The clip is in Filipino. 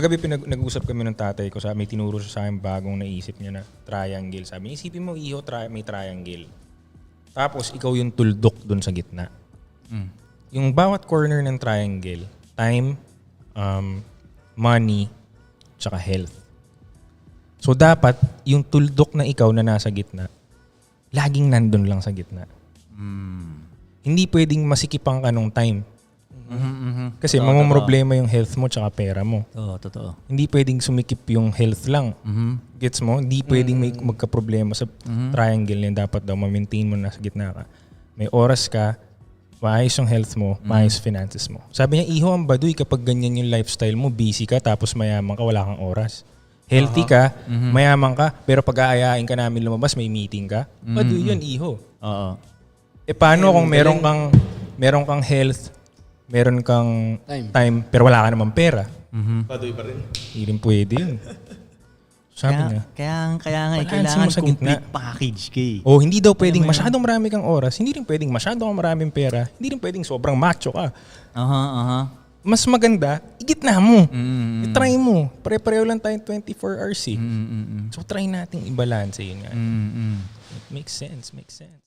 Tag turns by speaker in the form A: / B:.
A: Kagabi nag-usap kami ng tatay ko, may tinuro siya sa akin bagong naisip niya na triangle. Sabi niya, isipin mo iho, may triangle. Tapos ikaw yung tuldok dun sa gitna. Yung bawat corner ng triangle, time, money, tsaka health. So dapat yung tuldok na ikaw na nasa gitna, laging nandun lang sa gitna. Hindi pwedeng masikipang ka nung time. Kasi mamumroblema yung health mo tsaka pera mo.
B: Oo, totoo.
A: Hindi pwedeng sumikip yung health lang. Gets mo? Hindi pwedeng may magka-problema sa triangle na dapat daw ma-maintain mo nasa gitna ka. May oras ka, maayos yung health mo, maayos finances mo. Sabi niya, iho ang baduy kapag ganyan yung lifestyle mo, busy ka tapos mayaman ka, wala kang oras. Healthy ka, mayaman ka, pero pag aayain ka namin lumabas, may meeting ka, baduy yun, iho.
B: Oo.
A: Paano kung meron kang health, meron kang time pero wala ka namang pera?
C: Padoy pa rin.
A: Hindi rin pwede yun. Sabi niya.
B: Kaya nga,
A: Balansin mo
B: kailangan
A: sa gitna.
B: complete package ka eh.
A: O hindi daw pwedeng masyadong marami kang oras, hindi rin pwedeng masyadong maraming pera, hindi rin pwedeng sobrang macho ka. Mas maganda, igitna mo. I-try mo. Pare-pareho lang tayong 24 hours eh. So try nating i-balance yun nga. It makes sense.